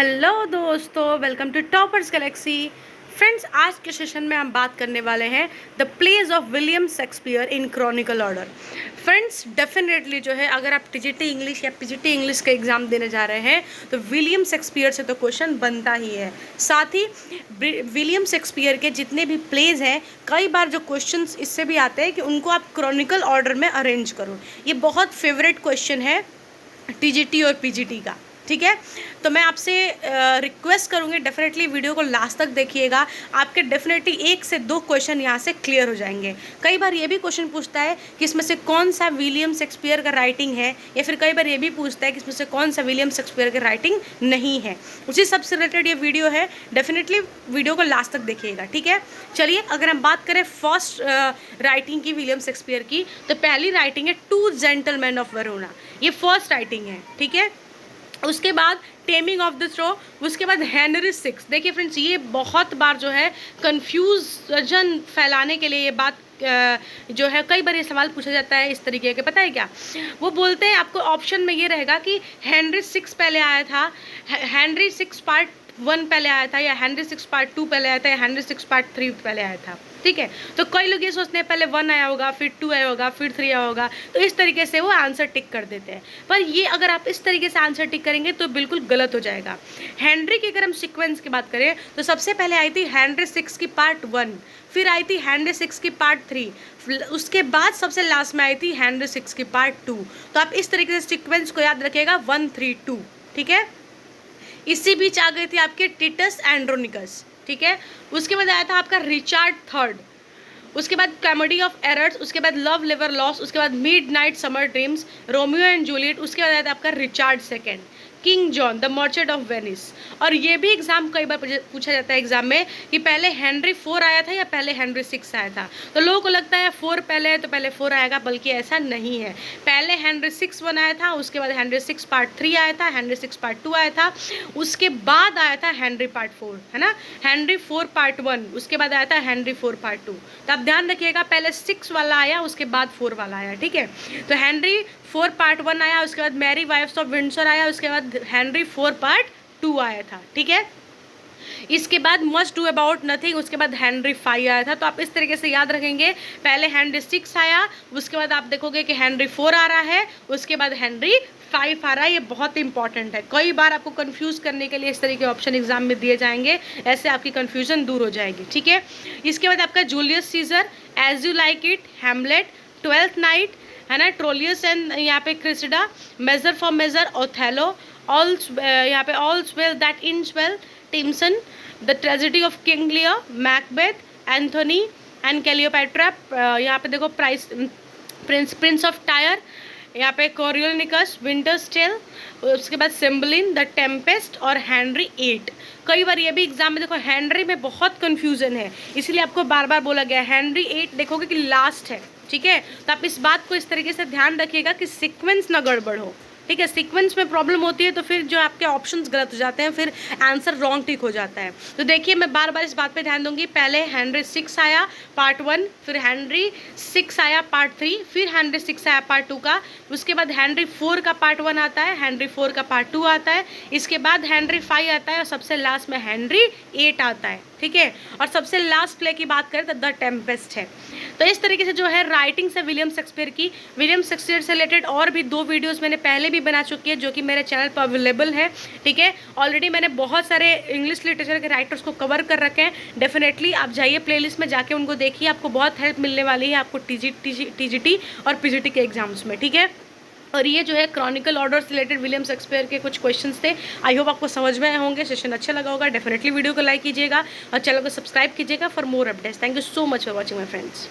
Hello दोस्तों, welcome to toppers galaxy. Friends, आज के सेशन में हम बात करने वाले हैं the plays of William Shakespeare in chronicle order. Friends, definitely जो है अगर आप टीजीटी इंग्लिश या पीजीटी इंग्लिश का एग्ज़ाम देने जा रहे हैं तो विलियम शेक्सपियर से तो क्वेश्चन बनता ही है। साथ ही विलियम शेक्सपियर के जितने भी प्लेज हैं, कई बार जो क्वेश्चन इससे भी आते हैं कि उनको आप क्रॉनिकल ऑर्डर में अरेंज करो। ये बहुत फेवरेट क्वेश्चन है टीजीटी और पीजीटी का। ठीक है, तो मैं आपसे रिक्वेस्ट करूँगी डेफिनेटली वीडियो को लास्ट तक देखिएगा। आपके डेफिनेटली 1 से 2 क्वेश्चन यहाँ से क्लियर हो जाएंगे। कई बार ये भी क्वेश्चन पूछता है कि इसमें से कौन सा विलियम शेक्सपियर का राइटिंग है, या फिर कई बार ये भी पूछता है कि इसमें से कौन सा विलियम शेक्सपियर का राइटिंग नहीं है। उसी सबसे रिलेटेड ये वीडियो है, डेफिनेटली वीडियो को लास्ट तक देखिएगा। ठीक है, चलिए अगर हम बात करें फर्स्ट राइटिंग की विलियम शेक्सपियर की, तो पहली राइटिंग है टू जेंटलमैन ऑफ वरोना। ये फर्स्ट राइटिंग है। ठीक है, उसके बाद टेमिंग ऑफ द थ्रो, उसके बाद हेनरी सिक्स। देखिए फ्रेंड्स, ये बहुत बार जो है कन्फ्यूजन फैलाने के लिए ये बात जो है कई बार ये सवाल पूछा जाता है इस तरीके के। पता है क्या वो बोलते हैं? आपको ऑप्शन में ये रहेगा कि हेनरी सिक्स पहले आया था, हेनरी सिक्स पार्ट 1 पहले आया था, या हेनरी सिक्स पार्ट 2 पहले आया था, या हेनरी सिक्स पार्ट 3 पहले आया था। ठीक है, तो कई लोग ये सोचते हैं पहले 1 आया होगा, फिर 2 आया होगा, फिर 3 आया होगा, तो इस तरीके से वो आंसर टिक कर देते हैं। पर ये अगर आप इस तरीके से आंसर टिक करेंगे तो बिल्कुल गलत हो जाएगा। हेनरी की अगर हम सीक्वेंस की बात करें तो सबसे पहले आई थी हेनरी सिक्स की पार्ट 1, फिर आई थी हेनरी सिक्स की पार्ट 3, उसके बाद सबसे लास्ट में आई थी हेनरी सिक्स की पार्ट 2। तो आप इस तरीके से सीक्वेंस को याद रखिएगा 1 3 2। ठीक है, इसी बीच आ गई थी आपके टिटस एंड्रोनिकस। ठीक है, उसके बाद आया था आपका रिचार्ड थर्ड, उसके बाद कॉमेडी ऑफ एरर्स, उसके बाद लव लिवर लॉस, उसके बाद midnight summer dreams, Romeo and Juliet, उसके बाद आया था आपका Richard second, king John, the merchant of Venice. और ये भी एग्जाम कई बार पूछा जाता है एग्जाम में कि पहले हेनरी 4 आया था या पहले हेनरी 6 आया था। तो लोगों को लगता है 4 पहले है तो पहले 4 आएगा, बल्कि ऐसा नहीं है। पहले हेनरी 6 1 आया था, उसके बाद हेनरी 6 पार्ट 3 आया था, हेनरी 6 पार्ट 2 आया था, उसके बाद आया था हेनरी पार्ट 4, है ना, हेनरी 4 पार्ट 1, उसके बाद आया था हेनरी 4 पार्ट 2। तो आप ध्यान रखिएगा, पहले 6 वाला आया, उसके बाद 4 वाला आया। ठीक है, तो हेनरी 4 पार्ट 1 आया, उसके बाद मैरी वाइफ्स ऑफ विंडसर आया, उसके बाद हेनरी 4 पार्ट 2 आया था। ठीक है, इसके बाद मस्ट डू अबाउट नथिंग, उसके बाद हेनरी 5 आया था। तो आप इस तरीके से याद रखेंगे, पहले हेनरी 6 आया, उसके बाद आप देखोगे कि हेनरी 4 आ रहा है, उसके बाद हेनरी 5 आ रहा है। ये बहुत इंपॉर्टेंट है, कई बार आपको कंफ्यूज करने के लिए इस तरीके के ऑप्शन एग्जाम में दिए जाएंगे, ऐसे आपकी कंफ्यूजन दूर हो जाएगी। ठीक है, इसके बाद आपका Julius Caesar, as you like it, Hamlet, 12th Night, है ना, ट्रोलियस एंड यहाँ पे Cressida, measure for measure, Othello, all यहाँ पे all's well that ends well, टिम्सन, the tragedy of king Lear, Macbeth, Antony and Cleopatra, यहाँ पे देखो प्रिंस ऑफ टायर, यहाँ पे कोरियोनिकस, विंटर्स टेल, उसके बाद सिम्बलिन, द टेम्पेस्ट और हेनरी 8। कई बार ये भी एग्जाम में देखो हेनरी में बहुत कंफ्यूजन है, इसलिए आपको बार बार बोला गया हेनरी 8 देखोगे कि लास्ट है। ठीक है, तो आप इस बात को इस तरीके से ध्यान रखिएगा कि सीक्वेंस ना गड़बड़ हो। ठीक है, सीक्वेंस में प्रॉब्लम होती है तो फिर जो आपके ऑप्शंस गलत हो जाते हैं, फिर आंसर रॉन्ग टिक हो जाता है। तो देखिए, मैं बार बार इस बात पे ध्यान दूंगी, पहले हेनरी 6 आया पार्ट 1, फिर हेनरी 6 आया पार्ट 3, फिर हेनरी 6 आया पार्ट 2 का, उसके बाद हेनरी 4 का पार्ट 1 आता है, हेनरी 4 का पार्ट 2 आता है, इसके बाद हेनरी 5 आता है, और सबसे लास्ट में हेनरी 8 आता है। ठीक है, और सबसे लास्ट प्ले की बात करें तो द टेम्पेस्ट है। तो इस तरीके से जो है राइटिंग से विलियम शेक्सपियर की, विलियम शेक्सपियर से रिलेटेड और भी 2 वीडियोस मैंने पहले भी बना चुकी है, जो कि मेरे चैनल पर अवेलेबल है। ठीक है, ऑलरेडी मैंने बहुत सारे इंग्लिश लिटरेचर के राइटर्स को कवर कर रखे हैं। डेफिनेटली आप जाइए प्लेलिस्ट में जाके उनको देखिए, आपको बहुत हेल्प मिलने वाली है आपको टीजीटी और पीजीटी के एग्जाम्स में। ठीक है, और ये जो है क्रॉनिकल ऑर्डर से रिलेटेड विलियम शेक्सपियर के कुछ क्वेश्चंस थे। आई होप आपको समझ में आए होंगे। सेशन अच्छा लगा होगा, डेफिनेटली वीडियो को लाइक कीजिएगा और चैनल को सब्सक्राइब कीजिएगा for more updates. Thank you so much for watching my friends.